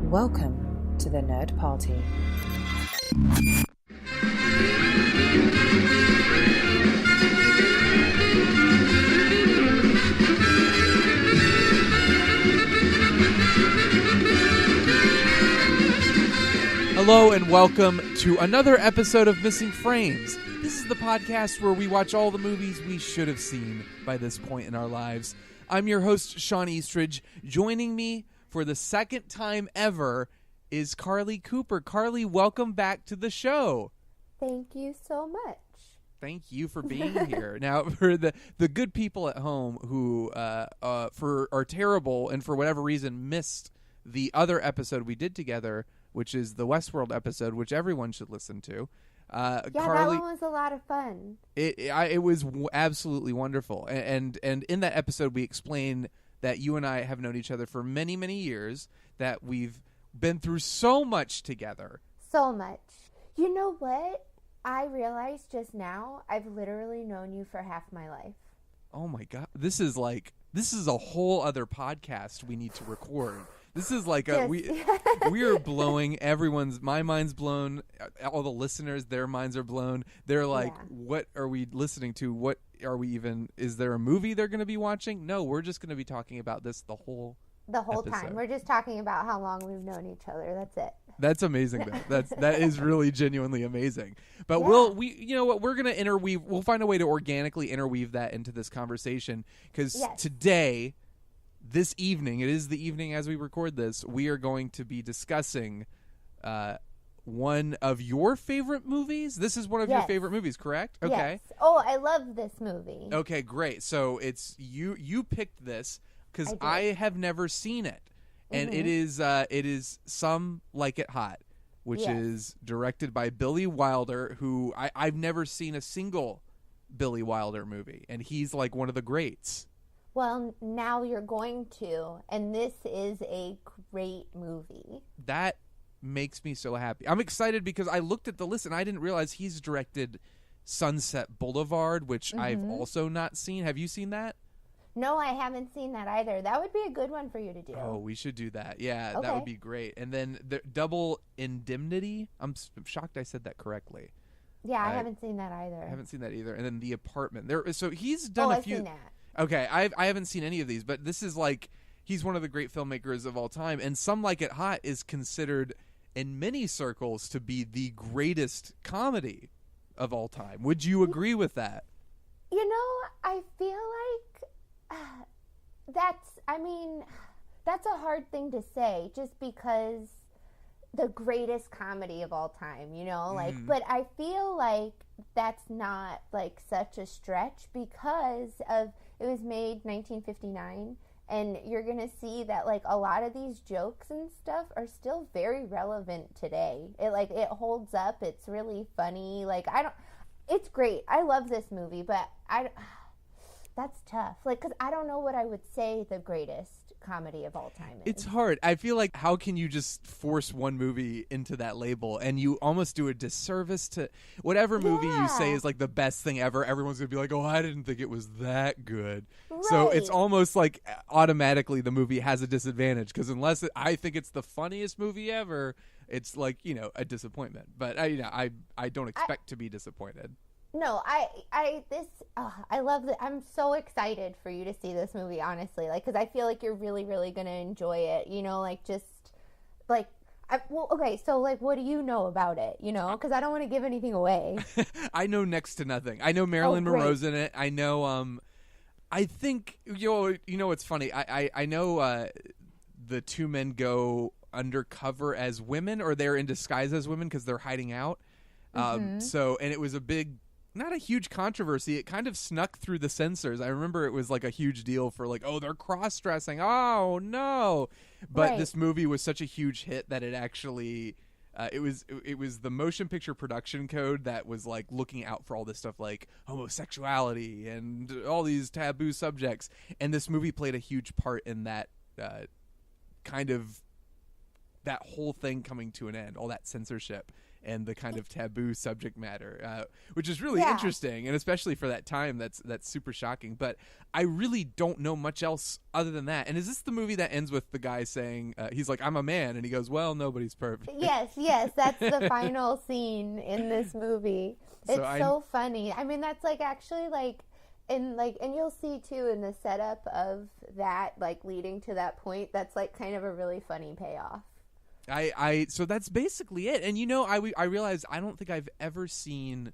Welcome to the Nerd Party. Hello and welcome to another episode of Missing Frames. This is the podcast where we watch all the movies we should have seen by this point in our lives. I'm your host, Shawn Eastridge. Joining me for the second time ever is Carley Cooper. Carley, welcome back to the show. Thank you so much. Thank you for being here. Now, for the good people at home who are terrible and for whatever reason missed the other episode we did together, which is the Westworld episode, which everyone should listen to. Carley, that one was a lot of fun. It was absolutely wonderful. And in that episode, we explain that you and I have known each other for many, many years, that we've been through so much together. So much. You know what? I realized just now, I've literally known you for half my life. Oh, my God. This is a whole other podcast we need to record. This is like we are blowing my mind's blown, all the listeners, their minds are blown. They're like, What are we listening to? What are we even, is there a movie they're going to be watching? No, we're just going to be talking about this the whole episode. Time. We're just talking about how long we've known each other. That's it. That's amazing though. That is really genuinely amazing. But we're going to interweave, we'll find a way to organically interweave that into this conversation because today, this evening, it is the evening as we record this, we are going to be discussing one of your favorite movies. This is one of your favorite movies, correct? Okay. Yes. Oh, I love this movie. Okay, great. So it's you picked this because I have never seen it. And it is Some Like It Hot, which is directed by Billy Wilder, who I've never seen a single Billy Wilder movie, and he's like one of the greats. Well, now you're going to, and this is a great movie. That makes me so happy. I'm excited because I looked at the list and I didn't realize he's directed Sunset Boulevard, which I've also not seen. Have you seen that? No, I haven't seen that either. That would be a good one for you to do. Oh, we should do that. Yeah, that would be great. And then the Double Indemnity. I'm shocked I said that correctly. Yeah, I haven't seen that either. I haven't seen that either. And then The Apartment. So he's done a few. I've seen that. Okay, I haven't seen any of these, but this is like, he's one of the great filmmakers of all time, and Some Like It Hot is considered in many circles to be the greatest comedy of all time. Would you agree with that? You know, I feel like that's a hard thing to say just because the greatest comedy of all time, you know, like, but I feel like that's not like such a stretch because it was made 1959, and you're going to see that like a lot of these jokes and stuff are still very relevant today. It holds up. It's really funny. It's great. I love this movie, but that's tough. Like, cause I don't know what I would say the greatest comedy of all time is. It's hard. I feel like how can you just force one movie into that label, and you almost do a disservice to whatever movie you say is like the best thing ever. Everyone's gonna be like, oh, I didn't think it was that good. Right. So it's almost like automatically the movie has a disadvantage because unless I think it's the funniest movie ever, it's like, a disappointment. But I don't expect to be disappointed. No, I love that. I'm so excited for you to see this movie, honestly, because I feel like you're really, really going to enjoy it, so what do you know about it, because I don't want to give anything away. I know next to nothing. I know Marilyn Monroe's in it. I know, I think, what's funny, I know the two men go undercover as women, or they're in disguise as women because they're hiding out. And it was not a huge controversy. It kind of snuck through the censors. I remember it was like a huge deal for like, oh, they're cross-dressing. Oh, no. But this movie was such a huge hit that it actually, it was the motion picture production code that was like looking out for all this stuff like homosexuality and all these taboo subjects. And this movie played a huge part in that kind of that whole thing coming to an end, all that censorship. and the kind of taboo subject matter, which is really interesting, and especially for that time, that's super shocking. But I really don't know much else other than that. And is this the movie that ends with the guy saying, he's like, "I'm a man," and he goes, "Well, nobody's perfect." Yes, that's the final scene in this movie. It's so funny. I mean, that's like actually like. And you'll see too in the setup of that, like leading to that point, that's like kind of a really funny payoff. So that's basically it. And I realized I don't think I've ever seen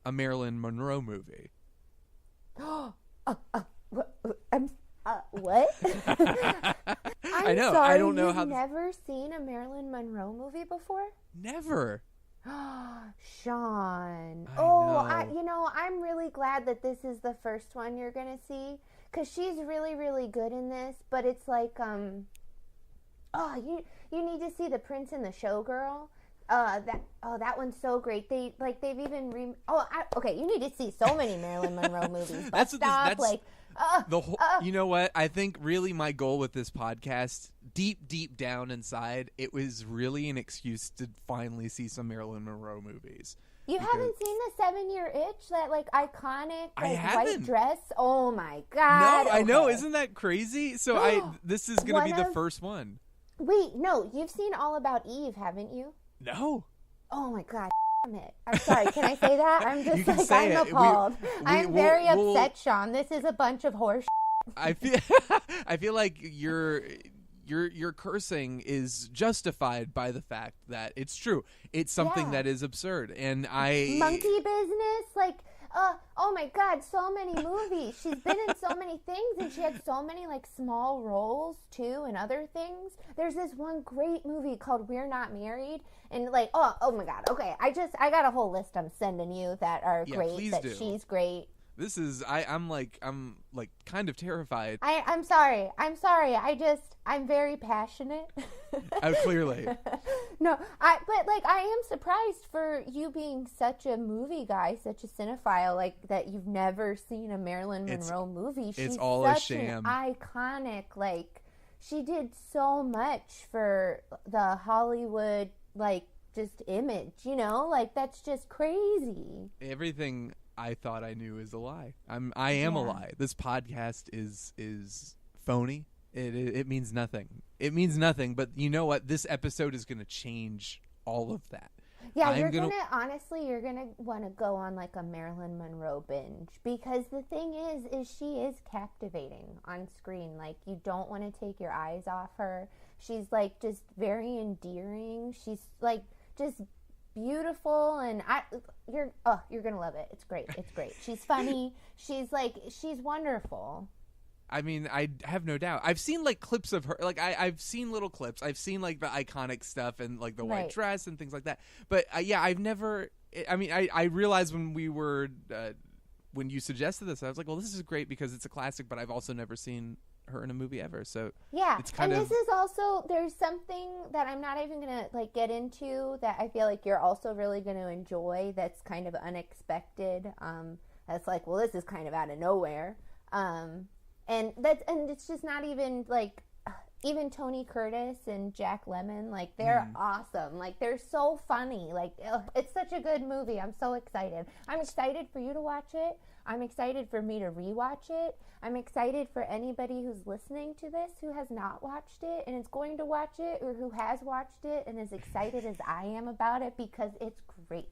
a Marilyn Monroe movie. What? I know. Sorry, I don't know you've how. Never seen a Marilyn Monroe movie before? Never. Sean. I'm really glad that this is the first one you're gonna see, because she's really, really good in this. But it's like, you need to see The Prince and the Showgirl. That one's so great. They've even you need to see so many Marilyn Monroe movies. You know what? I think really my goal with this podcast, deep down inside, it was really an excuse to finally see some Marilyn Monroe movies. You haven't seen the 7-Year Itch, that like iconic white dress? Oh my God! No, I know. Isn't that crazy? So this is going to be the first one. Wait, no, you've seen All About Eve, haven't you? No. Oh my God. It. I'm sorry. Can I say that? I'm just I'm it. appalled. I'm very upset, Sean. This is a bunch of horse. I feel like your cursing is justified by the fact that it's true. It's something that is absurd, and monkey business. Like, oh my God, so many movies. She's been in so many things, and she had so many like small roles too, and other things. There's this one great movie called We're Not Married. And like, oh my God. Okay, I got a whole list I'm sending you that are great. That she's great. This is I'm kind of terrified. I'm sorry. I'm very passionate. Clearly. No, but I am surprised for you being such a movie guy, such a cinephile, like that you've never seen a Marilyn Monroe movie. She's all such a sham. An iconic, like she did so much for the Hollywood just image, like that's just crazy. Everything I thought I knew is a lie. I am a lie. This podcast is phony. It means nothing. It means nothing, but you know what? This episode is going to change all of that. Yeah, you're gonna want to go on like a Marilyn Monroe binge, because the thing is she is captivating on screen. Like, you don't want to take your eyes off her. She's like just very endearing. She's like just beautiful, and you're gonna love it. It's great. She's funny. She's wonderful. I mean, I have no doubt. I've seen like clips of her. Like I've seen little clips. I've seen like the iconic stuff and like the white dress and things like that. But I've never. I mean, I realized when we were when you suggested this, I was like, well, this is great because it's a classic. But I've also never seen her in a movie ever. So it's kind of. This is also, there's something that I'm not even gonna like get into that I feel like you're also really gonna enjoy. That's kind of unexpected. That's like, well, this is kind of out of nowhere. And it's just not even like, even Tony Curtis and Jack Lemmon, like they're awesome. Like they're so funny. Like it's such a good movie. I'm so excited. I'm excited for you to watch it. I'm excited for me to rewatch it. I'm excited for anybody who's listening to this who has not watched it and is going to watch it, or who has watched it and is excited as I am about it, because it's great.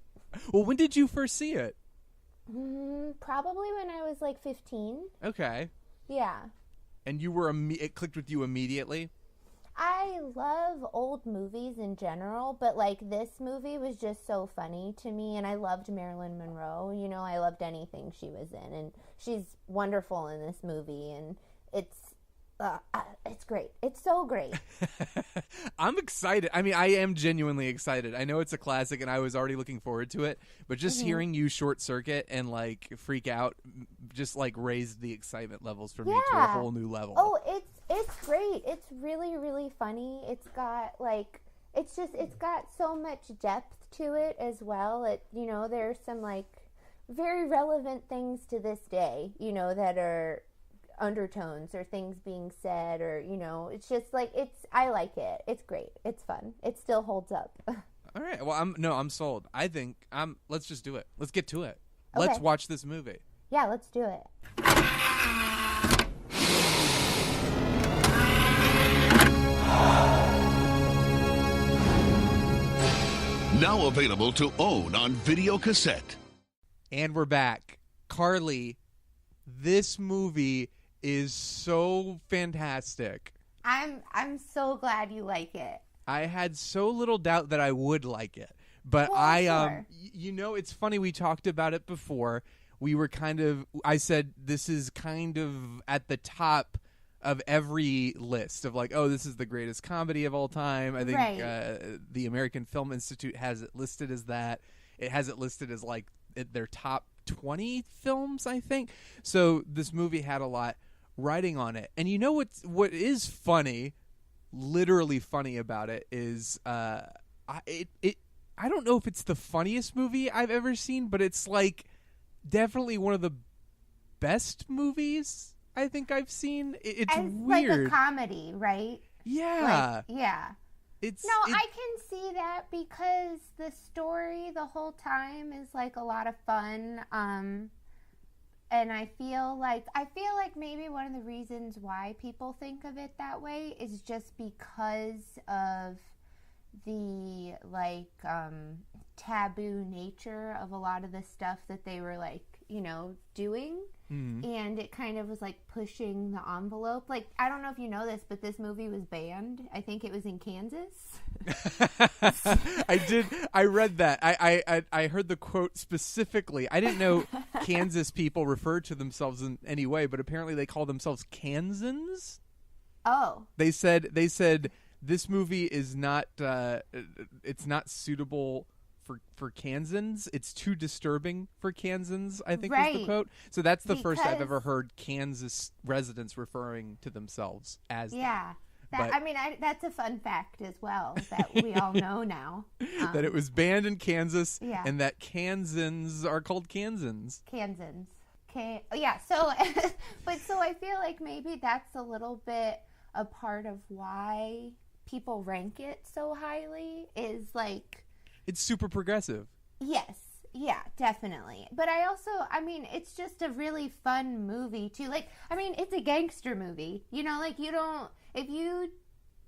Well, when did you first see it? Probably when I was like 15. Okay. Yeah. And it clicked with you immediately? I love old movies in general, but like this movie was just so funny to me, and I loved Marilyn Monroe. I loved anything she was in, and she's wonderful in this movie, and it's great. It's so great. I'm excited. I mean, I am genuinely excited. I know it's a classic, and I was already looking forward to it, but just hearing you short circuit and like freak out just like raised the excitement levels for me to a whole new level. Oh, it's great. It's really, really funny. It's got it's got so much depth to it as well. There's some like very relevant things to this day, that are undertones or things being said, or it's just like I like it. It's great. It's fun. It still holds up. All right. Well, I'm sold. I think let's just do it. Let's get to it. Okay. Let's watch this movie. Yeah, let's do it. Now available to own on video cassette. And we're back. Carley, this movie is so fantastic. I'm so glad you like it. I had so little doubt that I would like it. But Sure. It's funny, we talked about it before. We were I said this is kind of at the top of every list of like, oh, this is the greatest comedy of all time. I think the American Film Institute has it listed as that. It has it listed as like their top 20 films, I think. So this movie had a lot riding on it. And you know what is funny, literally funny about it is I don't know if it's the funniest movie I've ever seen, but it's like definitely one of the best movies I think I've seen. It's As weird. like a comedy, right? Yeah. Yeah. I can see that because the story the whole time is like a lot of fun. And I feel like maybe one of the reasons why people think of it that way is just because of the taboo nature of a lot of the stuff that they were doing. Mm-hmm. And it kind of was like pushing the envelope. Like, I don't know if you know this, but this movie was banned. I think it was in Kansas. I did. I read that. I heard the quote specifically. I didn't know Kansas people referred to themselves in any way, but apparently they call themselves Kansans. Oh. They said this movie is not. It's not suitable for Kansans. It's too disturbing for Kansans, I think was the quote. So that's the first I've ever heard Kansas residents referring to themselves as that. That's a fun fact as well that we all know now. That it was banned in Kansas and that Kansans are called Kansans. Kansans. So I feel like maybe that's a little bit a part of why people rank it so highly is like it's super progressive. Yes. Yeah, definitely. But it's just a really fun movie too. It's a gangster movie.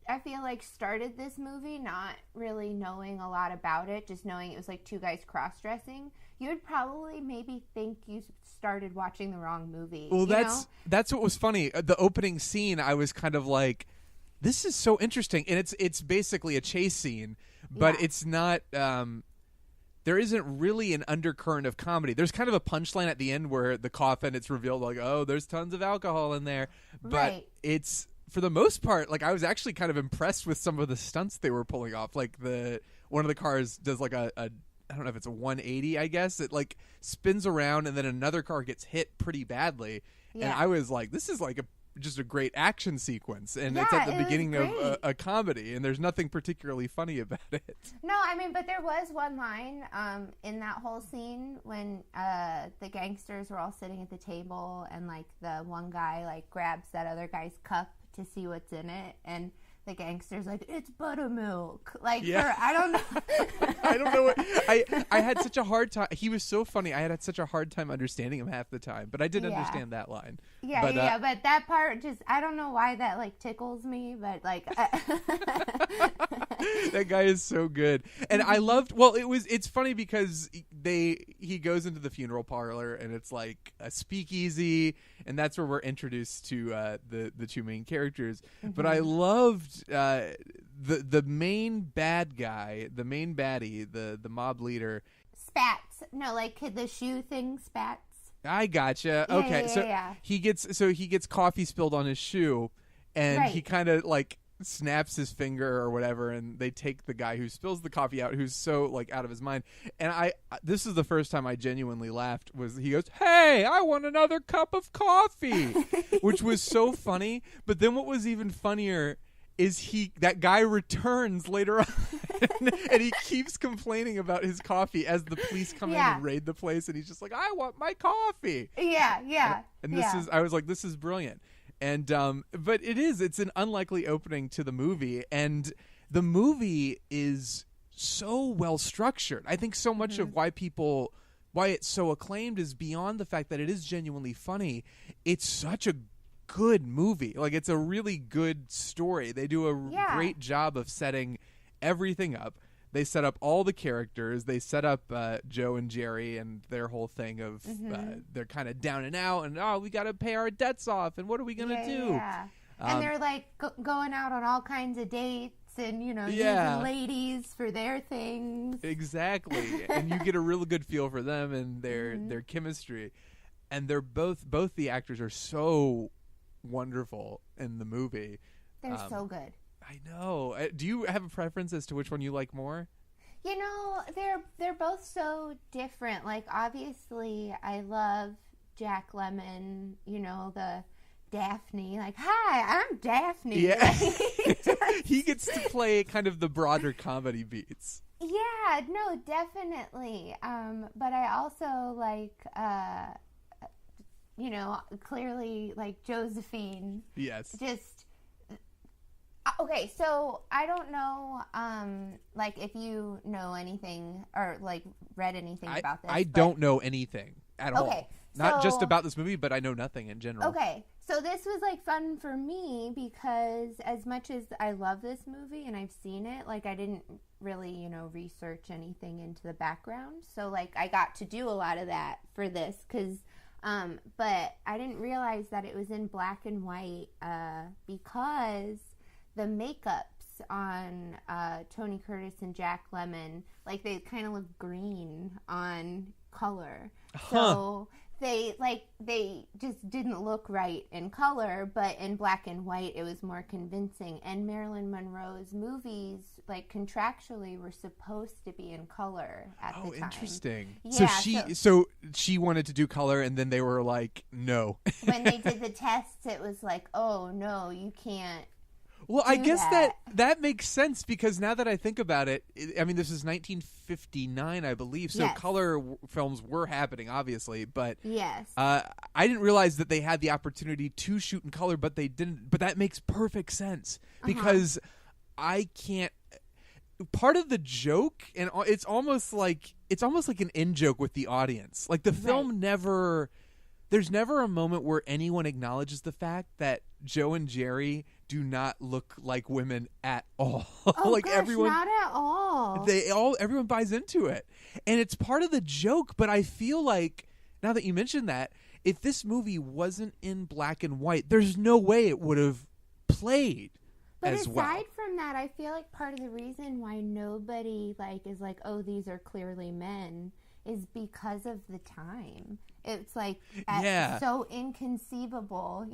I feel like started this movie not really knowing a lot about it, just knowing it was like two guys cross-dressing, you would probably maybe think you started watching the wrong movie. Well, that's what was funny. The opening scene, I was kind of like, this is so interesting. And it's basically a chase scene. But it's not. There isn't really an undercurrent of comedy. There's kind of a punchline at the end where the coffin. It's revealed like, oh, there's tons of alcohol in there. But it's for the most part, like I was actually kind of impressed with some of the stunts they were pulling off. Like one of the cars does like a I don't know if it's a 180. I guess it like spins around and then another car gets hit pretty badly. Yeah. And I was like, this is like just a great action sequence, and it's at the beginning of a comedy, and there's nothing particularly funny about it. No, but there was one line in that whole scene when the gangsters were all sitting at the table, and like the one guy like grabs that other guy's cup to see what's in it, and the gangster's like, it's buttermilk. I don't know. I don't know what I had such a hard time. He was so funny. I had such a hard time understanding him half the time, but I did understand that line. But that part just, I don't know why that like tickles me, but like that guy is so good. And I loved, it's funny because he goes into the funeral parlor and it's like a speakeasy, and that's where we're introduced to the two main characters. Mm-hmm. But I loved the main bad guy, the main baddie, the mob leader. Spats. No, like the shoe thing, Spats. I gotcha. Okay, he gets coffee spilled on his shoe, and he kind of like snaps his finger or whatever, and they take the guy who spills the coffee out, who's so like out of his mind. And this is the first time I genuinely laughed. Was he goes, "Hey, I want another cup of coffee," which was so funny. But then what was even funnier is that guy returns later on and he keeps complaining about his coffee as the police come in and raid the place, and he's just like, I want my coffee. And I was like, this is brilliant. And but it's an unlikely opening to the movie, and the movie is so well structured. I think so much of why it's so acclaimed is beyond the fact that it is genuinely funny. It's such a good movie. Like, it's a really good story. They do a great job of setting everything up. They set up all the characters. They set up Joe and Jerry and their whole thing of they're kind of down and out and, we got to pay our debts off and what are we going to do? Yeah. And they're like going out on all kinds of dates and, using ladies for their things. Exactly. And you get a real good feel for them and their chemistry. And they're both the actors are so wonderful in the movie. They're so good. I know. Do you have a preference as to which one you like more? They're both so different. Like, obviously, I love Jack Lemmon, the Daphne. Like, hi, I'm Daphne. Yeah. He gets to play kind of the broader comedy beats. Yeah, no, definitely. But I also like, clearly like Josephine. Yes. Just, okay, so I don't know, like, if you know anything or, like, read anything about this. I don't know anything at all. Okay. Not just about this movie, but I know nothing in general. Okay. So this was, like, fun for me because as much as I love this movie and I've seen it, like, I didn't really, research anything into the background. So, like, I got to do a lot of that for this because, but I didn't realize that it was in black and white because the makeups on Tony Curtis and Jack Lemmon, like, they kind of look green on color. So they just didn't look right in color, but in black and white it was more convincing. And Marilyn Monroe's movies, like, contractually were supposed to be in color at the time. Oh, interesting. Yeah, so she wanted to do color and then they were like, no. When they did the tests, it was like, oh no, you can't. Well, I guess that makes sense because now that I think about it, I mean, this is 1959, I believe, so Yes. color films were happening, obviously, but Yes. I didn't realize that they had the opportunity to shoot in color, but they didn't. But that makes perfect sense because I can't. Part of the joke, and it's almost like an in-joke with the audience. Like, the film there's never a moment where anyone acknowledges the fact that Joe and Jerry do not look like women at all. Oh, like, gosh, everyone, not at all. everyone buys into it, and it's part of the joke. But I feel like now that you mentioned that, if this movie wasn't in black and white, there's no way it would have played as well. But aside from that, I feel like part of the reason why nobody is like, oh, these are clearly men, is because of the time. It's like so inconceivable,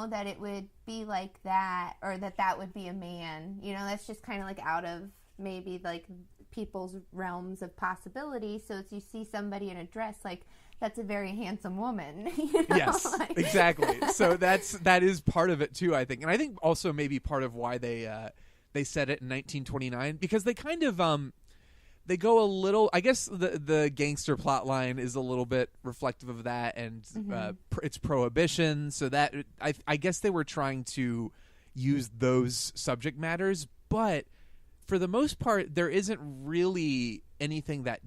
that it would be like that, or that would be a man. That's just kind of like out of maybe like people's realms of possibility. So if you see somebody in a dress, like, that's a very handsome woman. Yes, exactly. So that is part of it too, I think. And I think also maybe part of why they said it in 1929, because they kind of they go a little, I guess the gangster plot line is a little bit reflective of that, and it's prohibition. So that I guess they were trying to use those subject matters, but for the most part, there isn't really anything that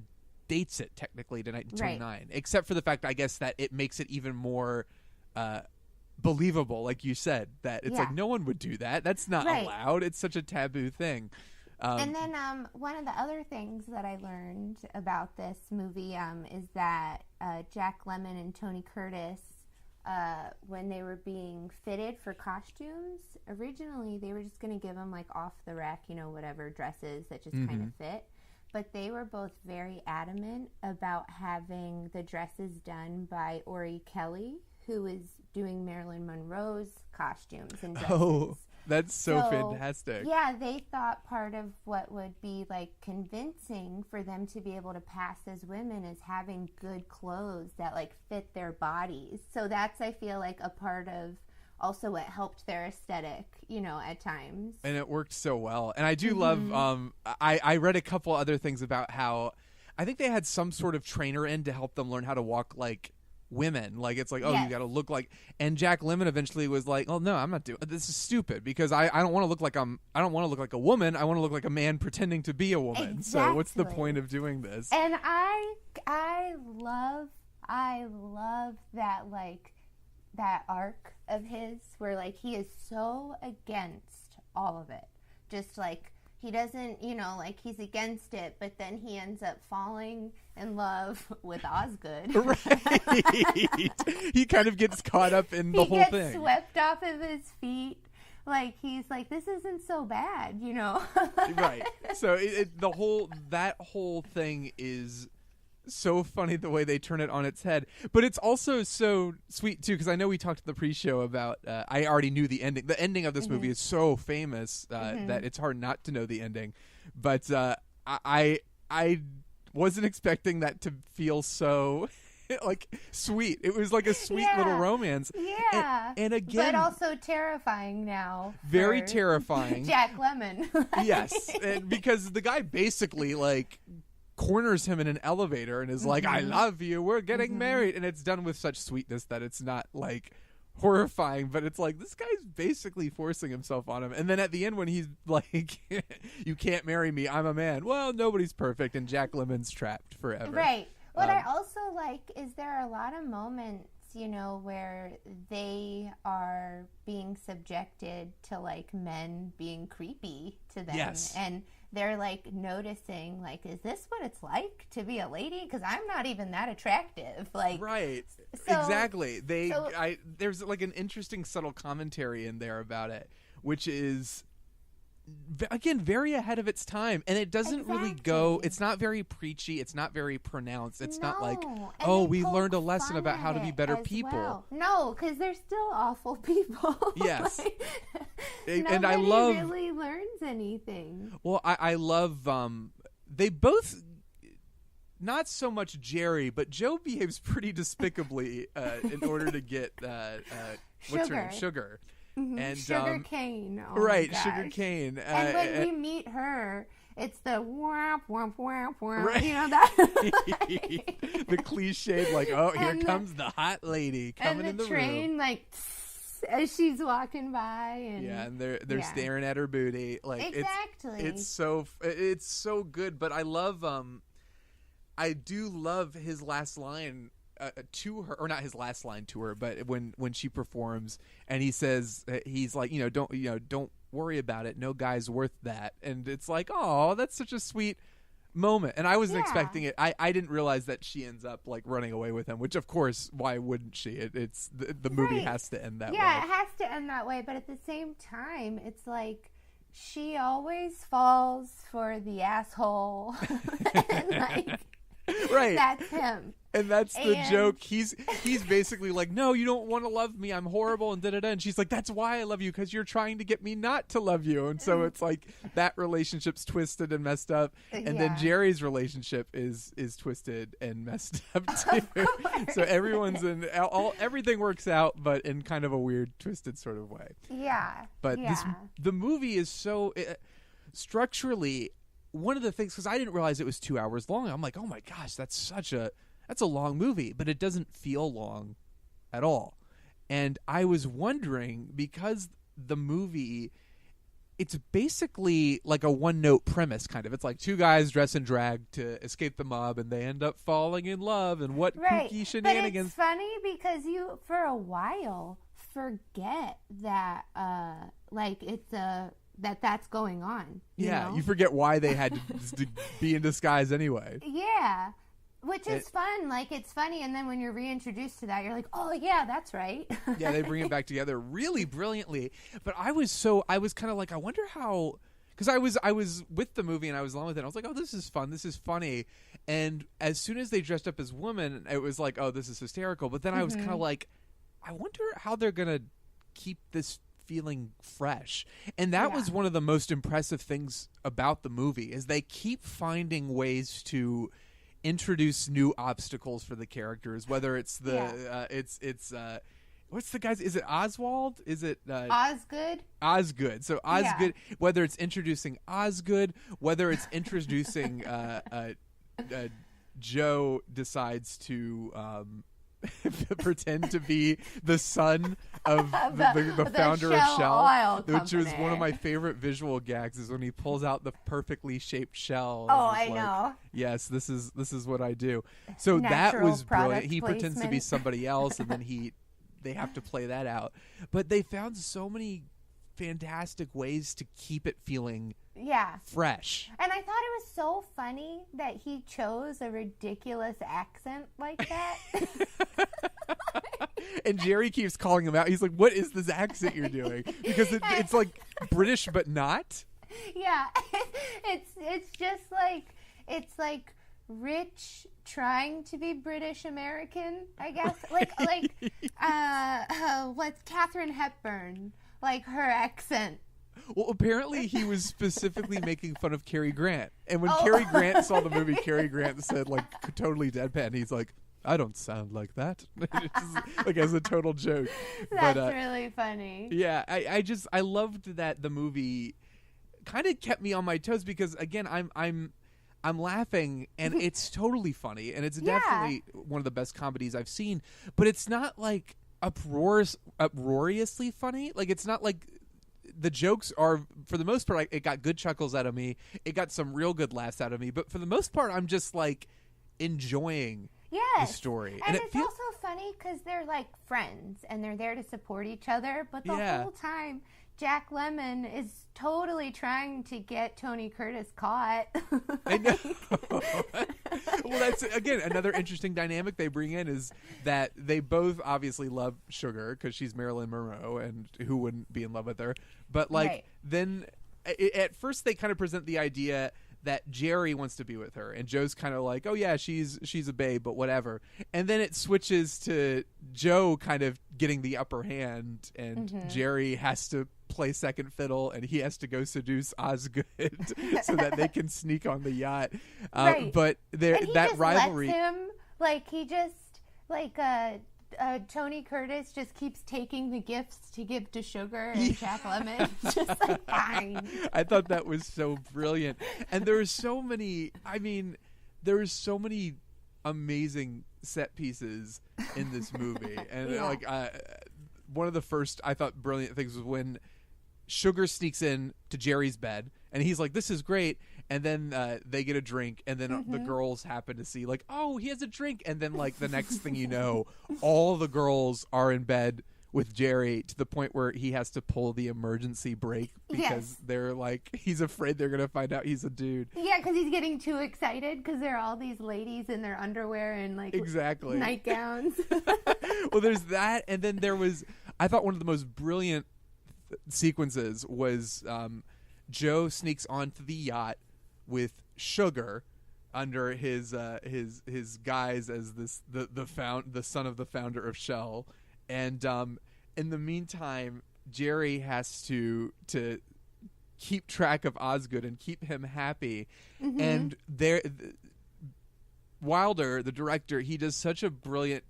dates it technically to 1929, except for the fact, I guess, that it makes it even more believable, like you said, that it's like no one would do that. That's not allowed. It's such a taboo thing. And then one of the other things that I learned about this movie is that Jack Lemmon and Tony Curtis, when they were being fitted for costumes, originally they were just going to give them like off the rack, whatever dresses that just kind of fit. But they were both very adamant about having the dresses done by Ori Kelly, who is doing Marilyn Monroe's costumes and dresses. Oh, that's so fantastic. Yeah, they thought part of what would be like convincing for them to be able to pass as women is having good clothes that like fit their bodies. So that's, I feel like, a part of also what helped their aesthetic, at times. And it worked so well. And I do love, I read a couple other things about how I think they had some sort of trainer in to help them learn how to walk like women. Like, it's like, oh, Yes. you got to look like. And Jack Lemmon eventually was like, oh no, I'm not doing this. Is stupid because I don't want to look like I don't want to look like a woman. I want to look like a man pretending to be a woman. Exactly. So what's the point of doing this? And I love that, like, that arc of his where, like, he is so against all of it. Just like, he doesn't, like, he's against it, but then he ends up falling in love with Osgood. Right. He kind of gets caught up in the whole thing. He gets swept off of his feet. Like, he's like, this isn't so bad, Right. So that whole thing is so funny the way they turn it on its head. But it's also so sweet, too, because I know we talked in the pre-show about, I already knew the ending. The ending of this movie is so famous that it's hard not to know the ending. But I wasn't expecting that to feel so... like sweet. It was like a sweet little romance. Yeah. And again, but also terrifying now. Very terrifying. Jack Lemmon. Yes, and because the guy basically like corners him in an elevator and is like, "I love you. We're getting married," and it's done with such sweetness that it's not like horrifying, but it's like this guy's basically forcing himself on him. And then at the end when he's like, "You can't marry me. I'm a man." Well, nobody's perfect, and Jack Lemmon's trapped forever. Right. What I also like is there are a lot of moments, where they are being subjected to, like, men being creepy to them. Yes. And they're, like, noticing, like, is this what it's like to be a lady? Because I'm not even that attractive. Like, right. So, exactly. There's, like, an interesting subtle commentary in there about it, which is... again, very ahead of its time, and it doesn't really go. It's not very preachy. It's not very pronounced. It's not like, oh, we learned a lesson about how to be better people. Well. No, because they're still awful people. Yes, and I love. Really learns anything. Well, I love. They both. Not so much Jerry, but Joe behaves pretty despicably in order to get what's her name? Sugar. And Sugar cane. Oh right, gosh. Sugar cane. And when we meet her, it's the whomp, whomp, whomp, whomp. Right. That. The cliched, like, oh, here comes the hot lady coming in the train, room. Like, as she's walking by. And they're staring at her booty. Like, exactly. It's so good. But I love, I do love his last line. To her, or not his last line to her, but when she performs, and he says, he's like, don't worry about it. No guy's worth that. And it's like, oh, that's such a sweet moment. And I wasn't expecting it. I didn't realize that she ends up like running away with him, which of course, why wouldn't she? It's the movie has to end that way. Yeah, it has to end that way. But at the same time, it's like she always falls for the asshole. And like, right. That's him. And that's the joke. He's basically like, no, you don't want to love me. I'm horrible and da-da-da. And she's like, that's why I love you, because you're trying to get me not to love you. And so it's like that relationship's twisted and messed up. And then Jerry's relationship is twisted and messed up too. So everyone's everything works out, but in kind of a weird, twisted sort of way. Yeah. But the movie is so structurally, one of the things, because I didn't realize it was 2 hours long. I'm like, oh my gosh, that's a long movie, but it doesn't feel long at all. And I was wondering, because the movie, it's basically like a one-note premise, kind of. It's like two guys dress in drag to escape the mob, and they end up falling in love, and what kooky shenanigans. But it's funny because you, for a while, forget that, that's going on. You forget why they had to be in disguise anyway. Yeah. Which is fun. Like, it's funny, and then when you're reintroduced to that, you're like, oh, yeah, that's right. Yeah, they bring it back together really brilliantly. But I was kind of like, I wonder how, because I was with the movie and I was along with it. I was like, oh, this is fun. This is funny. And as soon as they dressed up as women, it was like, oh, this is hysterical. But then I was kind of like, I wonder how they're going to keep this feeling fresh. And that was one of the most impressive things about the movie, is they keep finding ways to introduce new obstacles for the characters, whether it's what's the guy's, is it Oswald, is it Osgood, so Osgood, whether it's introducing Osgood, whether it's introducing Joe decides to pretend to be the son of the founder of Shell, which was one of my favorite visual gags. Is when he pulls out the perfectly shaped shell. I know. Yes, this is what I do. So Natural that was brilliant. He product pretends to be placement. somebody else, and then they have to play that out. But they found so many fantastic ways to keep it feeling fresh. And I thought it was so funny that he chose a ridiculous accent like that. And Jerry keeps calling him out. He's like, what is this accent you're doing? Because it's like British but not. Yeah. It's just like, it's like rich trying to be British American, I guess. Like what's Katharine Hepburn, like her accent. Well, apparently he was specifically making fun of Cary Grant. And when Cary Grant saw the movie, Cary Grant said, like, totally deadpan, he's like, I don't sound like that. Just, like, as a total joke. That's really funny. Yeah, I loved that the movie kind of kept me on my toes because, again, I'm laughing and it's totally funny and it's definitely one of the best comedies I've seen. But it's not like uproariously funny. Like, it's not like the jokes are, for the most part, it got good chuckles out of me. It got some real good laughs out of me. But for the most part, I'm just like enjoying the story. And it's also funny because they're like friends and they're there to support each other. But the whole time, Jack Lemmon is totally trying to get Tony Curtis caught. I know. Well, that's, again, another interesting dynamic they bring in is that they both obviously love Sugar because she's Marilyn Monroe, and who wouldn't be in love with her? But, like, then at first they kind of present the idea that Jerry wants to be with her, and Joe's kind of like, oh yeah, she's a babe, but whatever. And then it switches to Joe kind of getting the upper hand, and Jerry has to play second fiddle, and he has to go seduce Osgood so that they can sneak on the yacht. But that rivalry, lets him, like, he just like Tony Curtis just keeps taking the gifts to give to Sugar and Jack Lemmon. Just like, fine. I thought that was so brilliant. And there are so many, amazing set pieces in this movie. And like one of the first, I thought, brilliant things was when Sugar sneaks in to Jerry's bed and he's like, this is great. And then they get a drink, and then the girls happen to see, like, oh, he has a drink. And then, like, the next thing you know, all the girls are in bed with Jerry to the point where he has to pull the emergency brake because they're like, he's afraid they're going to find out he's a dude. Yeah, because he's getting too excited because there are all these ladies in their underwear and, like, nightgowns. Well, there's that. And then there was, I thought one of the most brilliant sequences was Joe sneaks onto the yacht with Sugar under his guise as the son of the founder of Shell, and in the meantime, Jerry has to keep track of Osgood and keep him happy, and Wilder, the director, he does such a brilliant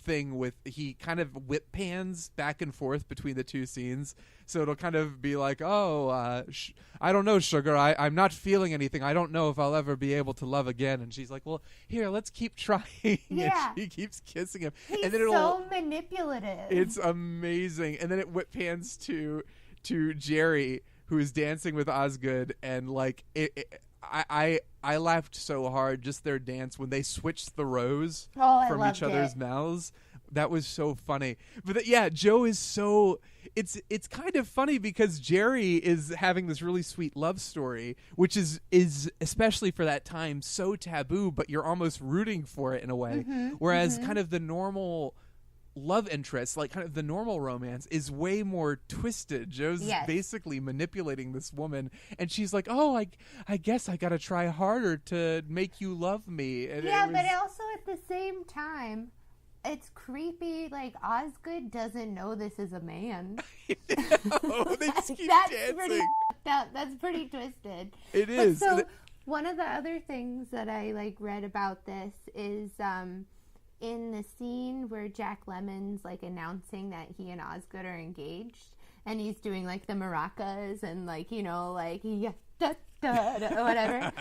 thing with, he kind of whip pans back and forth between the two scenes, so it'll kind of be like, I don't know, Sugar, I'm not feeling anything, I don't know if I'll ever be able to love again. And she's like, well, here, let's keep trying. And she keeps kissing him. He's and then so manipulative. It's amazing. And then it whip pans to Jerry, who is dancing with Osgood, and like I laughed so hard just their dance when they switched the rows from each other's mouths. That was so funny. But Joe is so, it's kind of funny because Jerry is having this really sweet love story, which is especially for that time so taboo, but you're almost rooting for it in a way. Whereas kind of the normal love interest, like kind of the normal romance, is way more twisted. Joe's basically manipulating this woman, and she's like, oh, I guess I gotta try harder to make you love me. And but also at the same time, it's creepy, like Osgood doesn't know this is a man. No, they just keep dancing. That's pretty twisted. It is. So one of the other things that I like read about this is in the scene where Jack Lemmon's like announcing that he and Osgood are engaged, and he's doing like the maracas and like, you know, like yeah, da, da, da, or whatever.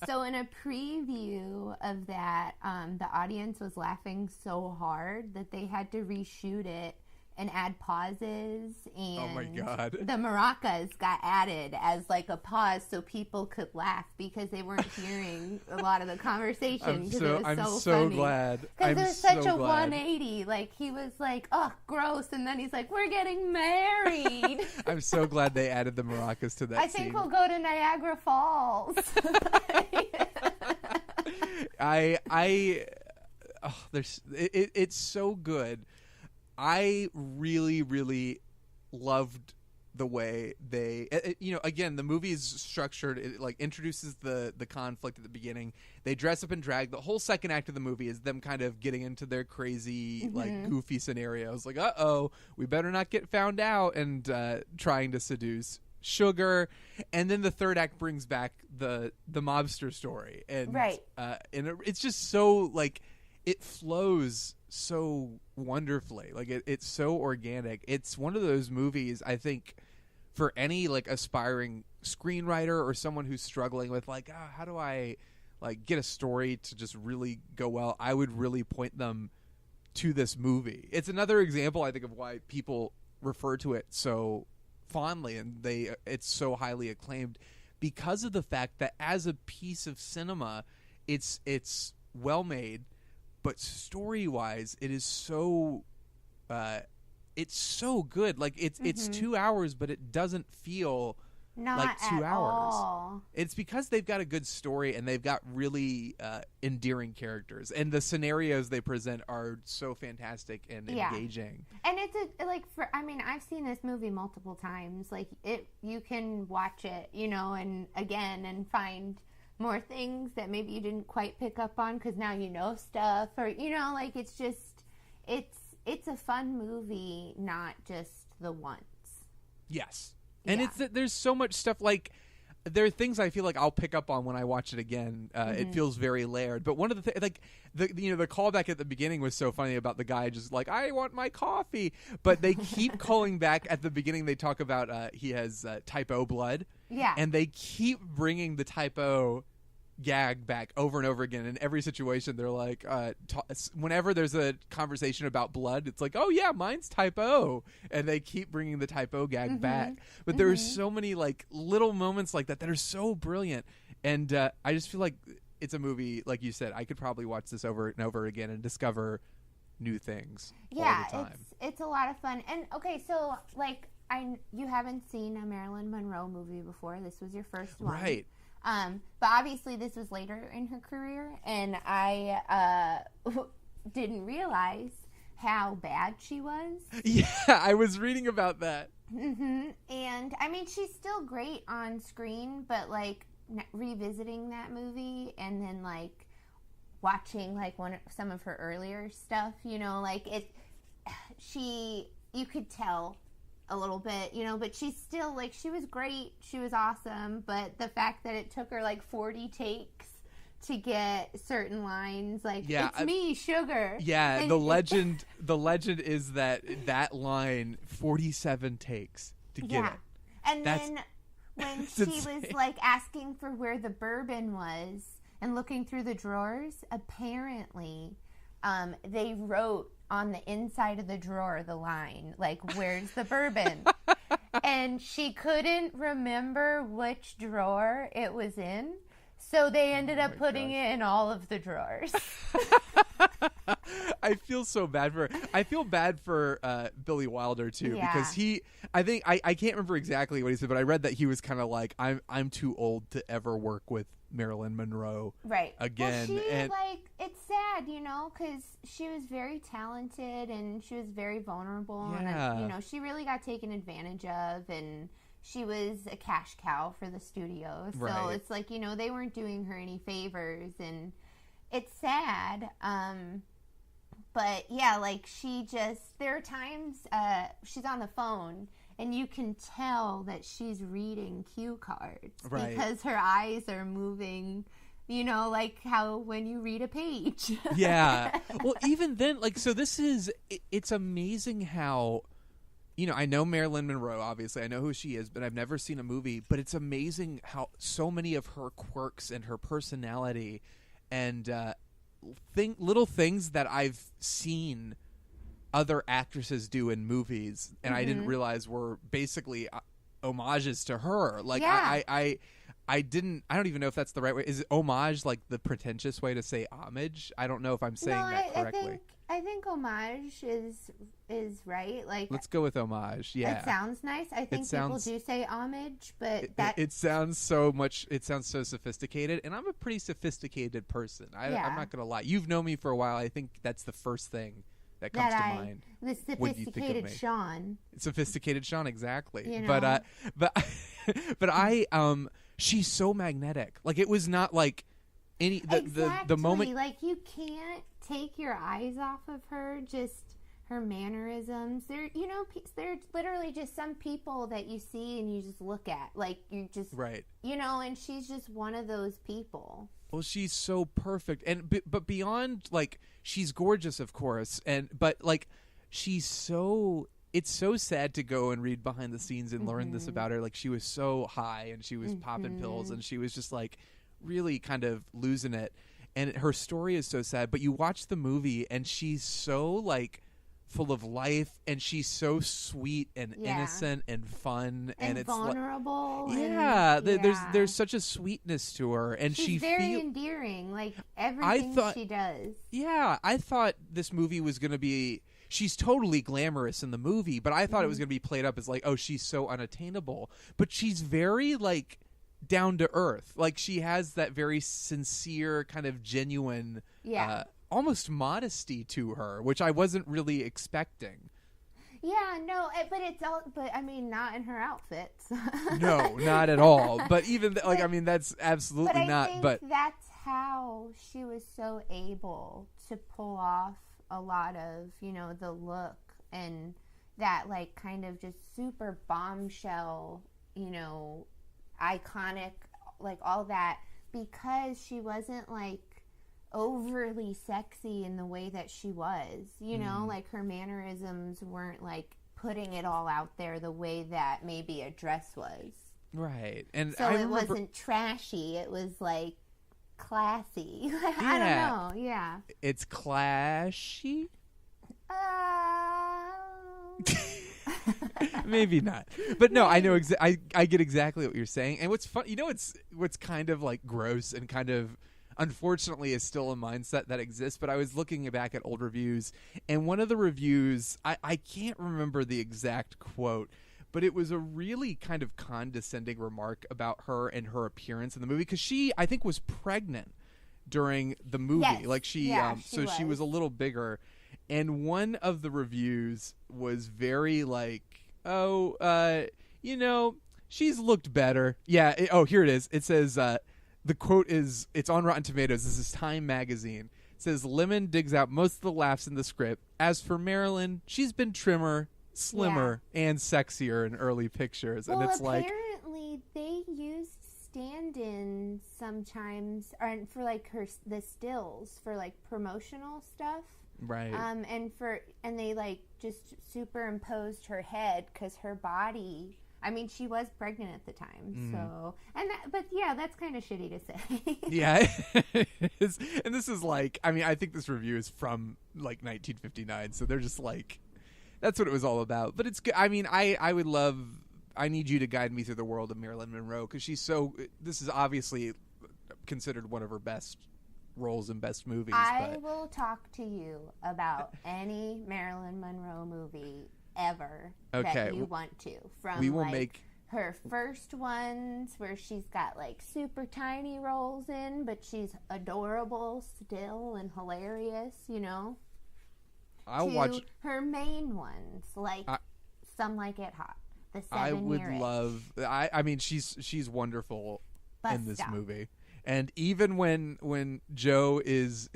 So in a preview of that, the audience was laughing so hard that they had to reshoot it and add pauses, and oh my God, the maracas got added as like a pause so people could laugh because they weren't hearing a lot of the conversation. I'm so funny. Glad. Because there's such so a glad. 180. Like he was like, oh, gross, and then he's like, we're getting married. I'm so glad they added the maracas to that I think scene. we'll go to Niagara Falls. It's so good. I really, really loved the way they, you know, again, the movie is structured. It like introduces the conflict at the beginning. They dress up in drag. The whole second act of the movie is them kind of getting into their crazy, like goofy scenarios. Like, we better not get found out, and trying to seduce Sugar. And then the third act brings back the mobster story, and it's just so like it flows so wonderfully. Like it's so organic. It's one of those movies, I think, for any like aspiring screenwriter or someone who's struggling with like, how do I like get a story to just really go well, I would really point them to this movie. It's another example, I think, of why people refer to it so fondly, and it's so highly acclaimed because of the fact that as a piece of cinema, it's well made. But story-wise, it is so, it's so good. Like it's 2 hours, but it doesn't feel like 2 hours. All. It's because they've got a good story and they've got really endearing characters, and the scenarios they present are so fantastic and engaging. And it's I've seen this movie multiple times. Like you can watch it, you know, and again and find more things that maybe you didn't quite pick up on because now you know stuff, or you know, like it's a fun movie, not just the once. Yes, and there's so much stuff. Like there are things I feel like I'll pick up on when I watch it again. It feels very layered. But one of the things, like the callback at the beginning was so funny about the guy just like, I want my coffee, but they keep calling back at the beginning. They talk about he has type O blood. Yeah, and they keep bringing the type O gag back over and over again in every situation. They're like, whenever there's a conversation about blood, it's like, oh yeah, mine's type O, and they keep bringing the type O gag back. But there are so many like little moments like that are so brilliant, and I just feel like it's a movie, like you said, I could probably watch this over and over again and discover new things all the time. It's a lot of fun. And okay, so like you haven't seen a Marilyn Monroe movie before. This was your first one, right? But obviously this was later in her career, and I didn't realize how bad she was. Yeah, I was reading about that. And I mean, she's still great on screen, but like revisiting that movie and then like watching like some of her earlier stuff, you know, like you could tell a little bit, you know, but she's still like, she was great, she was awesome, but the fact that it took her like 40 takes to get certain lines, like, it's me, Sugar. Yeah, and the legend is that line 47 takes to get it. And then when she was like asking for where the bourbon was and looking through the drawers, apparently they wrote on the inside of the drawer the line, like, where's the bourbon? And she couldn't remember which drawer it was in, so they ended up putting it in all of the drawers. I feel so bad for her. I feel bad for Billy Wilder too, because I think I can't remember exactly what he said, but I read that he was kind of like, I'm too old to ever work with Marilyn Monroe again. Well, it's sad, you know, because she was very talented and she was very vulnerable, and you know, she really got taken advantage of, and she was a cash cow for the studio. So it's like, you know, they weren't doing her any favors, and it's sad. But yeah, like there are times she's on the phone and you can tell that she's reading cue cards because her eyes are moving, you know, like how when you read a page. Yeah. Well, even then, like, so it's amazing how I know Marilyn Monroe, obviously. I know who she is, but I've never seen a movie. But it's amazing how so many of her quirks and her personality and little things that I've seen other actresses do in movies, and I didn't realize were basically homages to her. Like, I don't even know if that's the right way. Is it homage like the pretentious way to say homage? I don't know if I'm saying that correctly. I think homage is right. Like, let's go with homage. Yeah, it sounds nice. I think people do say homage, but it sounds so much. It sounds so sophisticated, and I'm a pretty sophisticated person. I'm not gonna lie. You've known me for a while. I think that's the first thing that comes to mind. The sophisticated Shawn. Sophisticated Shawn, exactly. You know? But she's so magnetic. Like, it was not like the moment. Like, you can't take your eyes off of her. Just her mannerisms. They're literally just some people that you see and you just look at. Like, you just right. And she's just one of those people. Well, she's so perfect, but beyond, like, she's gorgeous, of course, but like, she's so. It's so sad to go and read behind the scenes and learn this about her. Like, she was so high and she was popping pills and she was just like really kind of losing it. And her story is so sad. But you watch the movie and she's so like full of life and she's so sweet and innocent and fun and it's vulnerable. There's such a sweetness to her and she's very endearing. Like, everything she does. Yeah, I thought this movie was going to be. She's totally glamorous in the movie, but I thought it was going to be played up as like, oh, she's so unattainable. But she's very, like, down to earth. Like, she has that very sincere, kind of genuine, almost modesty to her, which I wasn't really expecting. Yeah, no, but I mean, not in her outfits. No, not at all. But even, that's absolutely but not. But that's how she was so able to pull off a lot of, the look and that, like, kind of just super bombshell, iconic, like, all that, because she wasn't, like, overly sexy in the way that she was, like, her mannerisms weren't, like, putting it all out there the way that maybe a dress was. Right. And so it wasn't trashy. It was, like, classy. I don't know. Yeah. It's clashy? Maybe not. But no, I know I get exactly what you're saying. And what's fun, what's kind of like gross and kind of unfortunately is still a mindset that exists, but I was looking back at old reviews and one of the reviews, I can't remember the exact quote, but it was a really kind of condescending remark about her and her appearance in the movie because she, I think, was pregnant during the movie. Yes. Like she was a little bigger. And one of the reviews was very like, she's looked better. Yeah. Here it is. It says, the quote is, it's on Rotten Tomatoes. This is Time Magazine. It says, Lemon digs out most of the laughs in the script. As for Marilyn, she's been trimmer, slimmer, and sexier in early pictures. Well, and it's apparently they used stand-ins sometimes for like the stills for like promotional stuff. Right. And they like just superimposed her head because her body. I mean, she was pregnant at the time, so but yeah, that's kind of shitty to say. Yeah, it is. And this is like, I mean, I think this review is from like 1959, so they're just like, that's what it was all about. But it's good. I mean, I would love. I Need You to Guide Me Through the World of Marilyn Monroe because she's so. This is obviously considered one of her best roles in best movies. I will talk to you about any Marilyn Monroe movie ever that you want to. From her first ones where she's got like super tiny roles in, but she's adorable still and hilarious, I'll watch her main ones, like Some Like It Hot, The 7 I would Year love. I mean, she's wonderful in this Bust out. movie, and even when Joe is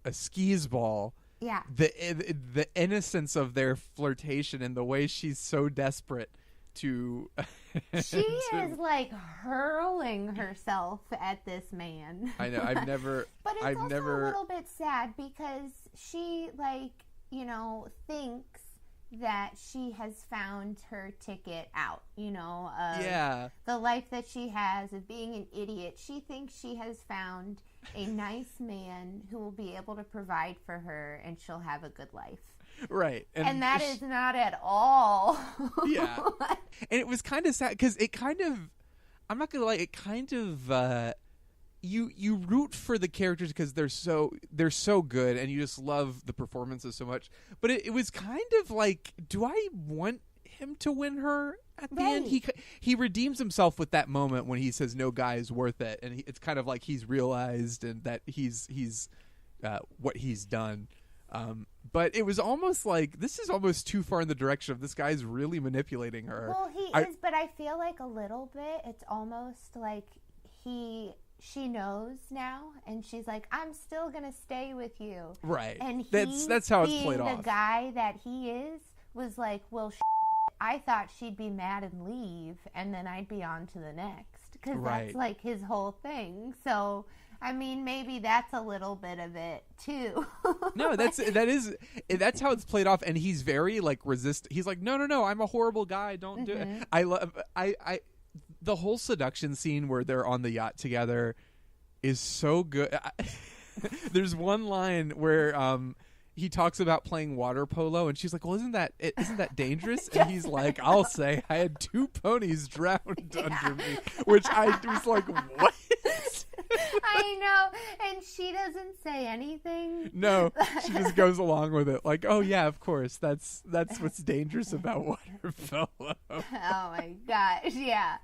a skis ball. Yeah. The innocence of their flirtation and the way she's so desperate to she is like hurling herself at this man. I know. I've never But it's a little bit sad because she thinks that she has found her ticket out, Yeah. the life that she has of being an idiot. She thinks she has found a nice man who will be able to provide for her and she'll have a good life. Right. And that is not at all. Yeah. And it was kind of sad because it kind of, I'm not going to lie, it kind of, you root for the characters because they're so good and you just love the performances so much. But it was kind of like, do I want him to win her at the end? He redeems himself with that moment when he says no guy is worth it, and it's kind of like he's realized and that he's what he's done. But it was almost like this is almost too far in the direction of this guy's really manipulating her. Well, he is, but I feel like a little bit. It's almost like she knows now, and she's like, I'm still gonna stay with you. Right. And that's how it's played off. The guy that he is was like, well, I thought she'd be mad and leave, and then I'd be on to the next, because that's like his whole thing. So, I mean, maybe that's a little bit of it too. No, that's how it's played off, and he's very like He's like, no, I'm a horrible guy. Don't do it. I the whole seduction scene where they're on the yacht together is so good. There's one line where he talks about playing water polo, and she's like, well, isn't that dangerous? And he's like, I'll say I had 2 ponies drowned under me, which I was like, what? I know, and she doesn't say anything. No, she just goes along with it, like, oh yeah, of course, that's what's dangerous about water polo. Oh my gosh, yeah.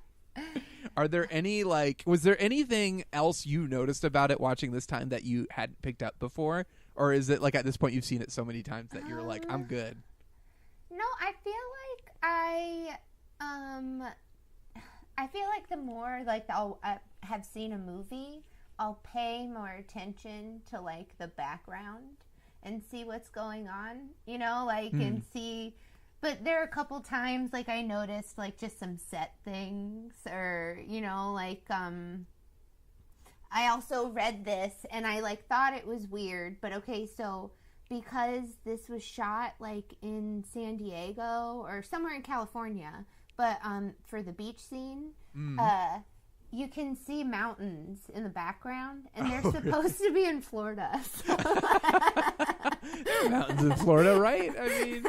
Are there any was there anything else you noticed about it watching this time that you hadn't picked up before, or is it like at this point you've seen it so many times that you're like, I'm good? No, I feel like the more like I'll have seen a movie, I'll pay more attention to like the background and see what's going on, and see. But there are a couple times like I noticed like just some set things, or I also read this and I like thought it was weird, but okay, so because this was shot like in San Diego or somewhere in California, but for the beach scene, you can see mountains in the background, and they're supposed to be in Florida. So. There are mountains in Florida, right? I mean,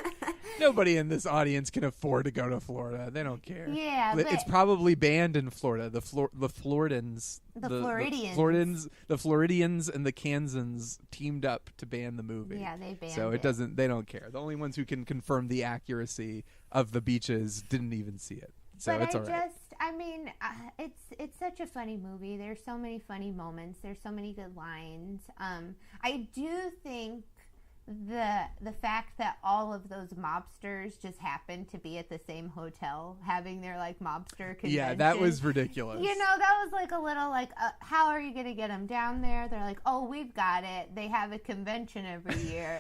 nobody in this audience can afford to go to Florida. They don't care. Yeah, it's probably banned in Florida. The Floridans, the Floridians, and the Kansans teamed up to ban the movie. Yeah, they banned it. So they don't care. The only ones who can confirm the accuracy of the beaches didn't even see it. So but it's all right. It's such a funny movie. There's so many funny moments. There's so many good lines. I do think the fact that all of those mobsters just happened to be at the same hotel having their like mobster convention. Yeah, that was ridiculous. That was like a little like, how are you going to get them down there? They're like, oh, we've got it. They have a convention every year.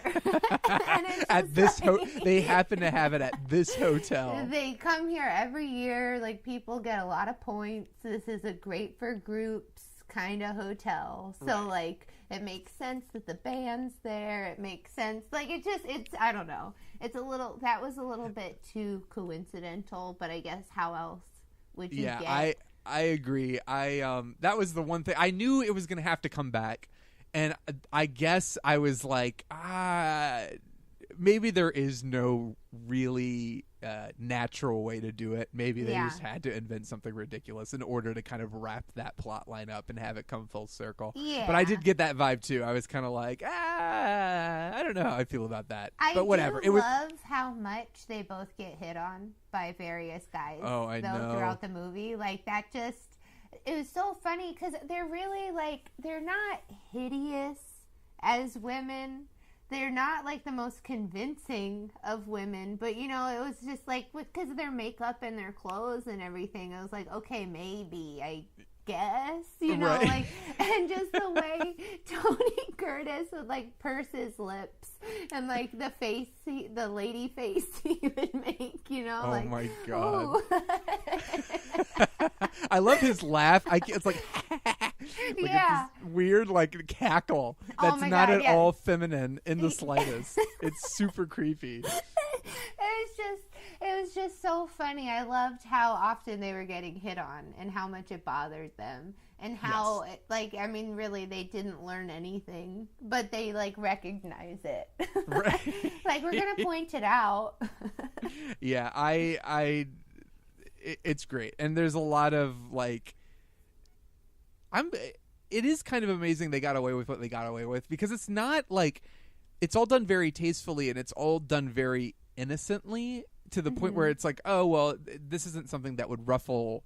At this they happen to have it at this hotel. They come here every year. Like, people get a lot of points. This is a great for groups kind of hotel. So like, it makes sense that the band's there. It makes sense. Like, it's I don't know. That was a little bit too coincidental, but I guess how else would you get? Yeah, I agree. That was the one thing. I knew it was going to have to come back, and I guess I was like, maybe there is no really natural way to do it. Maybe they just had to invent something ridiculous in order to kind of wrap that plot line up and have it come full circle. Yeah. But I did get that vibe too. I was kind of like, I don't know how I feel about that. But whatever. I love how much they both get hit on by various guys. Oh, I know. Throughout the movie. Like, that just, it was so funny because they're really like, they're not hideous as women. They're not like the most convincing of women, but it was just like, because of their makeup and their clothes and everything, I was like, okay, maybe, I guess, like, and just the way Tony Curtis would like purse his lips and like the lady face he would make, Oh like, my God. I love his laugh. It's like, it's this weird like cackle that's not at all feminine in the slightest. It's super creepy. And just so funny. I loved how often they were getting hit on and how much it bothered them. And how, really, they didn't learn anything, but they, recognize it. Right. We're going to point it out. Yeah, it's great. And there's a lot of, it is kind of amazing they got away with what they got away with, because it's not, it's all done very tastefully, and it's all done very innocently, to the point where it's like, oh, well, this isn't something that would ruffle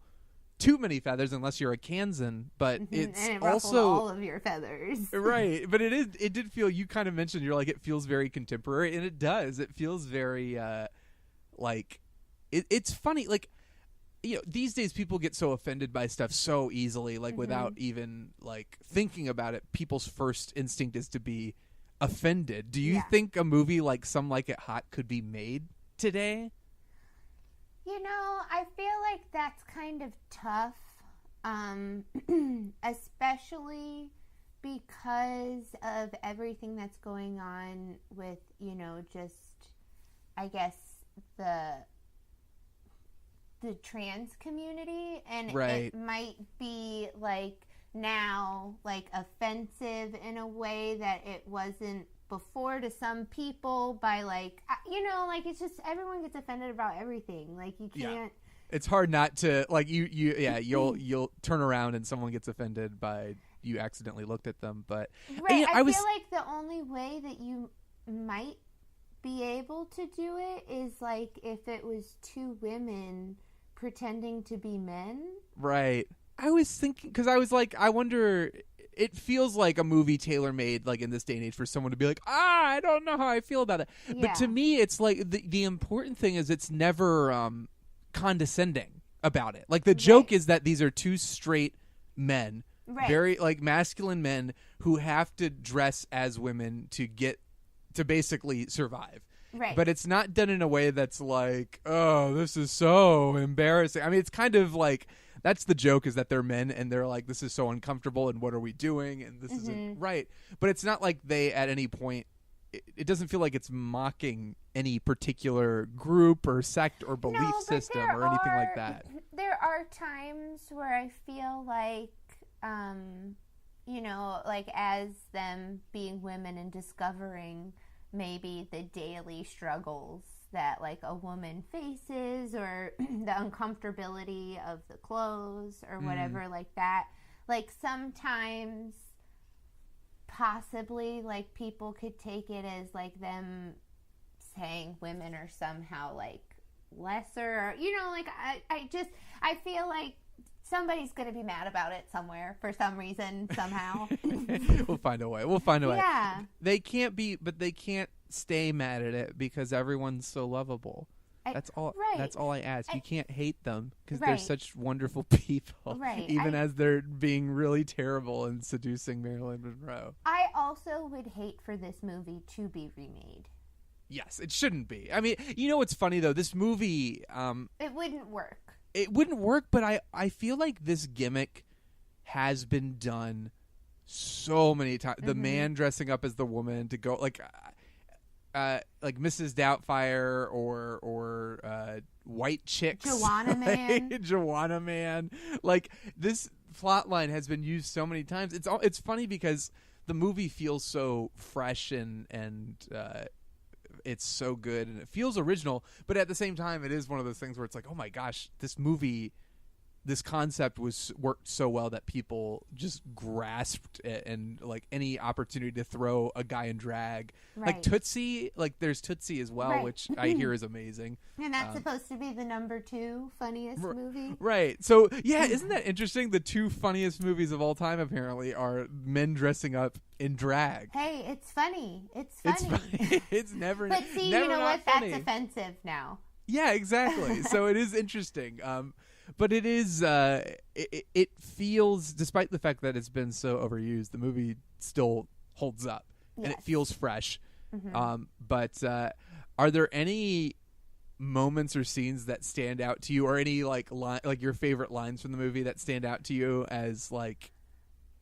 too many feathers unless you're a Kansan, but it's and it also all of your feathers. Right. But it did feel, you kind of mentioned, you're like, it feels very contemporary, and it does. It feels very it's funny, these days people get so offended by stuff so easily, without even thinking about it. People's first instinct is to be offended. Do you think a movie like Some Like It Hot could be made today? I feel like that's kind of tough, especially because of everything that's going on with, just, I guess, the trans community, and it might be, now, offensive in a way that it wasn't before to some people, by it's just everyone gets offended about everything. You can't. It's hard not to you'll turn around and someone gets offended by you accidentally looked at them. But right, I feel like the only way that you might be able to do it is if it was two women pretending to be men. Right. I was thinking, because I was like, I wonder. It feels like a movie tailor-made, in this day and age, for someone to be like, I don't know how I feel about it. Yeah. But to me, it's the important thing is it's never condescending about it. The joke is that these are two straight men, very masculine men, who have to dress as women to basically survive. Right. But it's not done in a way that's oh, this is so embarrassing. I mean, it's kind of that's the joke, is that they're men and they're this is so uncomfortable, and what are we doing, and this isn't right. But it's not like they at any point, it doesn't feel like it's mocking any particular group or sect or belief system or anything like that. There are times where I feel as them being women and discovering maybe the daily struggles that a woman faces, or the uncomfortability of the clothes or whatever like that. Sometimes possibly people could take it as them saying women are somehow lesser, or, I feel like somebody's going to be mad about it somewhere for some reason, somehow. We'll find a way. Yeah. They can't stay mad at it because everyone's so lovable. That's all. Right. That's all I ask. You can't hate them because they're such wonderful people. Right. Even as they're being really terrible and seducing Marilyn Monroe. I also would hate for this movie to be remade. Yes, it shouldn't be. I mean, what's funny though? This movie, it wouldn't work. It wouldn't work, but I feel like this gimmick has been done so many times. The man dressing up as the woman to go Mrs. Doubtfire or White Chicks, Joanna Man. Joanna Man. This plot line has been used so many times. It's funny because the movie feels so fresh and it's so good and it feels original, but at the same time, it is one of those things where it's oh my gosh, this movie, this concept worked so well that people just grasped it, and any opportunity to throw a guy in drag, Tootsie, there's Tootsie as well, which I hear is amazing. And that's supposed to be the number 2 funniest movie. Right. So yeah, isn't that interesting? The 2 funniest movies of all time apparently are men dressing up in drag. Hey, it's funny. It's funny. It's never. But see, never you know what? Funny. That's offensive now. Yeah, exactly. So it is interesting. But it is, it feels, despite the fact that it's been so overused, the movie still holds up. Yes. And it feels fresh. But are there any moments or scenes that stand out to you, or any your favorite lines from the movie that stand out to you as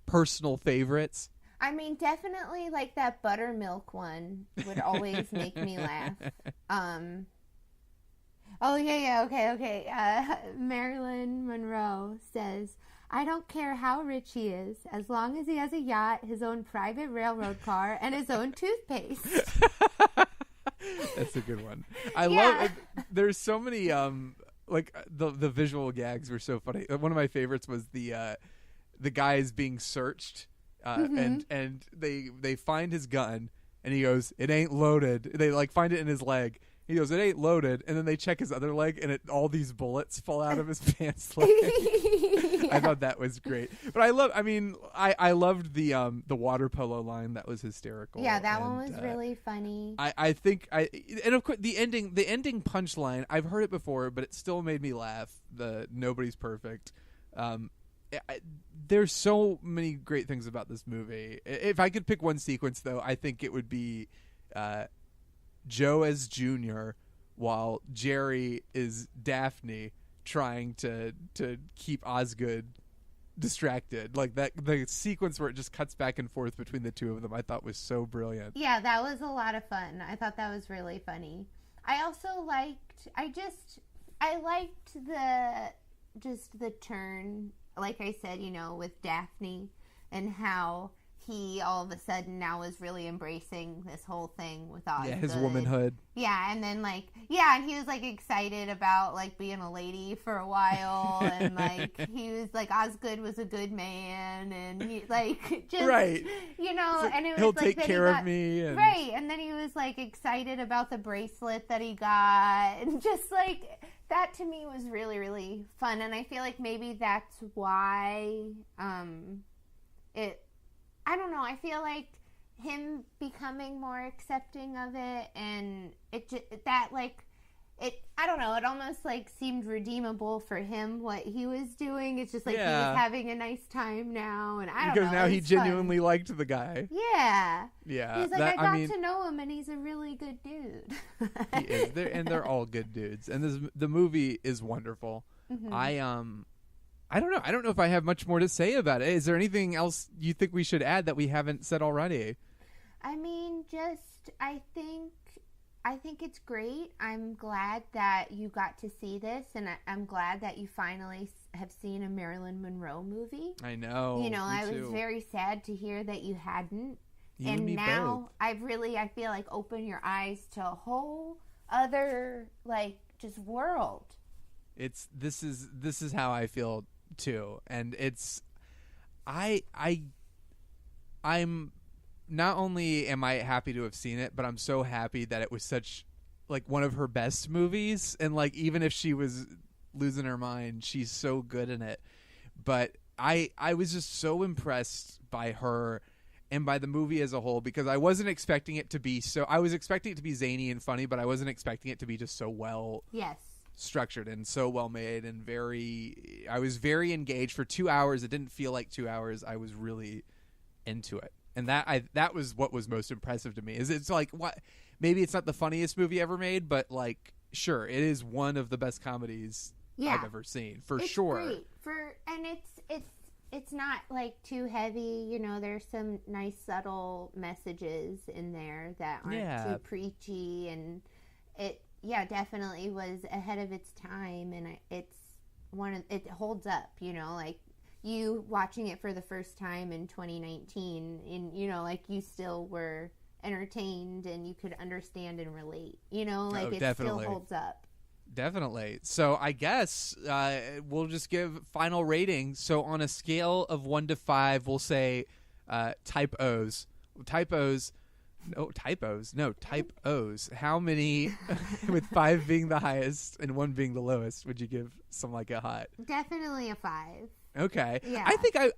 personal favorites? I mean, definitely that buttermilk one would always make me laugh. Oh, yeah, okay. Marilyn Monroe says, I don't care how rich he is, as long as he has a yacht, his own private railroad car, and his own toothpaste. That's a good one. I love it. There's so many like the visual gags were so funny. One of my favorites was the guys being searched and they find his gun and he goes, "It ain't loaded." They like find it in his leg. He goes, "It ain't loaded," and then they check his other leg, and all these bullets fall out of his pants leg. I thought that was great, but I loved the water polo line. That was hysterical. Yeah, that one was really funny. I think and of course the ending punchline. I've heard it before, but it still made me laugh. The nobody's perfect. There's so many great things about this movie. If I could pick one sequence, though, I think it would be Joe as Junior, while Jerry is Daphne trying to keep Osgood distracted. Like the sequence where it just cuts back and forth between the two of them, I thought was so brilliant. Yeah, that was a lot of fun. I thought that was really funny. I also liked the turn, like I said, with Daphne, and how he all of a sudden now is really embracing this whole thing with Osgood. Yeah, his womanhood. Yeah, and then and he was excited about being a lady for a while, and he was Osgood was a good man, and he just right, and it was he'll take care of me, and... right, and then he was excited about the bracelet that he got, and just that to me was really, really fun, and I feel maybe that's why I don't know. I feel him becoming more accepting of it, and I don't know. It almost seemed redeemable for him what he was doing. It's just he was having a nice time now, and I don't know. Because now he genuinely liked the guy. Yeah. Yeah. He's I got to know him, and he's a really good dude. He is. They're all good dudes, and the movie is wonderful. Mm-hmm. I don't know. I don't know if I have much more to say about it. Is there anything else you think we should add that we haven't said already? I mean, I think it's great. I'm glad that you got to see this, and I'm glad that you finally have seen a Marilyn Monroe movie. I know. I was very sad to hear that you hadn't. You and me now both. I feel opened your eyes to a whole other just world. This is how I feel too, and I'm not only am I happy to have seen it, but I'm so happy that it was such one of her best movies, and even if she was losing her mind, she's so good in it. But I was just so impressed by her and by the movie as a whole, because I wasn't expecting it to be I was expecting it to be zany and funny, but I wasn't expecting it to be just so well structured and so well made, and I was very engaged for 2 hours. It didn't feel like 2 hours. I was really into it. And that was what was most impressive to me. Is it's what, maybe it's not the funniest movie ever made, but sure, it is one of the best comedies I've ever seen, for sure. Great. And it's not too heavy, there's some nice subtle messages in there that aren't too preachy, and it definitely was ahead of its time, and it holds up, you watching it for the first time in 2019, and you still were entertained and you could understand and relate, it definitely still holds up. Definitely. So I guess we'll just give final ratings. So on a scale of 1 to 5, we'll say type O's. Type O's. How many, with 5 being the highest and 1 being the lowest, would you give some a hot? Definitely a 5. Okay. Yeah.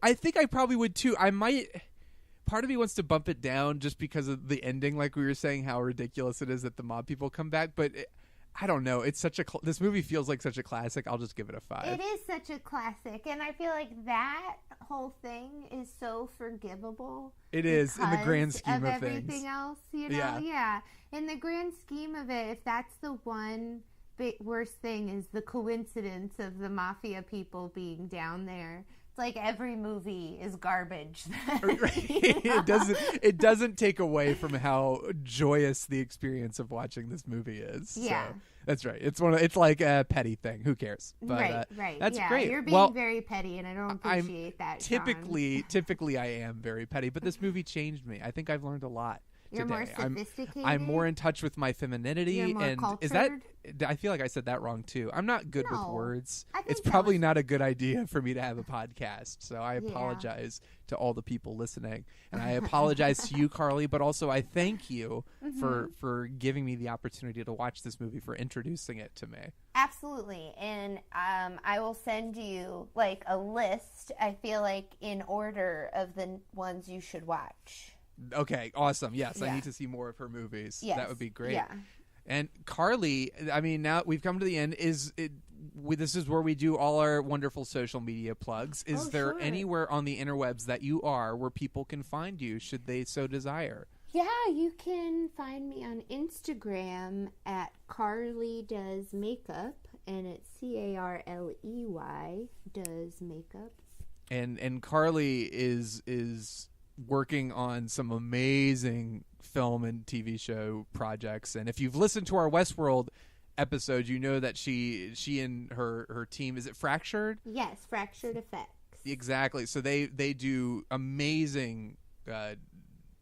I think I probably would too. I might. Part of me wants to bump it down just because of the ending, like we were saying, how ridiculous it is that the mob people come back. But I don't know. It's such a this movie feels like such a classic. I'll just give it a 5. It is such a classic, and I feel that whole thing is so forgivable. It is in the grand scheme of everything things. Else, Yeah. In the grand scheme of it, if that's the one worst thing is the coincidence of the mafia people being down there, It's like every movie is garbage. It doesn't take away from how joyous the experience of watching this movie is. Yeah. So, that's right. It's like a petty thing. Who cares? But, right. That's great. You're being very petty, and I don't appreciate that. Typically, I am very petty, but this movie changed me. I think I've learned a lot. You're today. more sophisticated. I'm more in touch with my femininity. You're more and cultured. Is that? I feel like I said that wrong too. I'm not good with words. I think It's probably not a good idea for me to have a podcast. So I apologize to all the people listening, and I apologize to you, Carly. But also, I thank you for giving me the opportunity to watch this movie, for introducing it to me. Absolutely, and I will send you like a list. I feel like in order of the ones you should watch. Okay, awesome. Yes, I need to see more of her movies. Yes. That would be great. Yeah. And Carly, I mean, now we've come to the end. This is where we do all our wonderful social media plugs. Is there anywhere on the interwebs that you are where people can find you, should they so desire? Yeah, you can find me on Instagram at Carley Does Makeup, and it's CARLEY Does Makeup. And Carly is working on some amazing film and TV show projects. And if you've listened to our Westworld episode, you know that she and her team, is it Fractured? Yes, Fractured Effects. Exactly. So they do amazing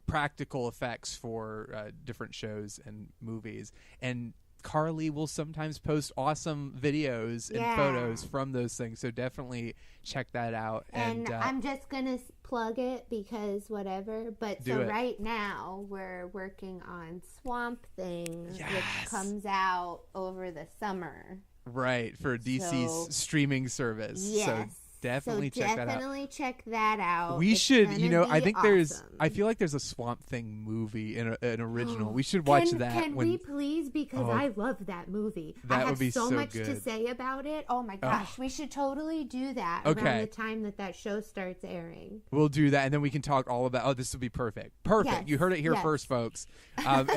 practical effects for different shows and movies. And Carly will sometimes post awesome videos and photos from those things. So definitely check that out. And I'm just going to plug it because whatever. But so right now we're working on Swamp Thing, which comes out over the summer. Right, for DC's streaming service. Yes. So definitely check that out. Definitely check that out. We should, I think awesome. I feel like there's a Swamp Thing movie, an original. We should watch that. Can we please? Because I love that movie. That would be so much good to say about it. Oh my gosh, we should totally do that around the time that show starts airing. We'll do that, and then we can talk all about. This will be perfect. Perfect. Yes. You heard it here first, folks. And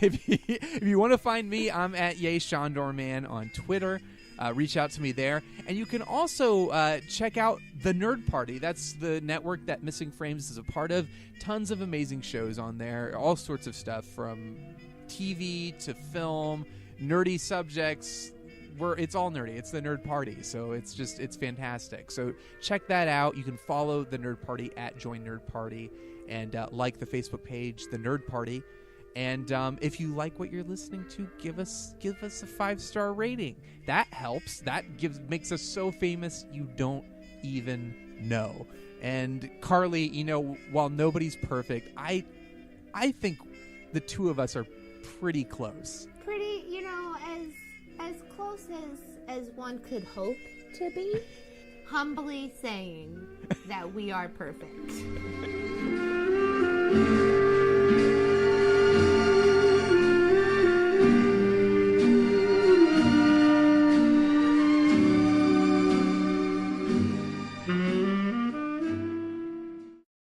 if you want to find me, I'm at YayShondorMan on Twitter. Reach out to me there. And you can also check out The Nerd Party. That's the network that Missing Frames is a part of. Tons of amazing shows on there. All sorts of stuff from TV to film, nerdy subjects. It's all nerdy. It's The Nerd Party. So it's fantastic. So check that out. You can follow The Nerd Party at Join Nerd Party and like the Facebook page, The Nerd Party. And if you like what you're listening to, give us a 5-star rating. That helps. That makes us so famous you don't even know. And Carly, while nobody's perfect, I think the two of us are pretty close. Pretty, as close as one could hope to be. Humbly saying that we are perfect.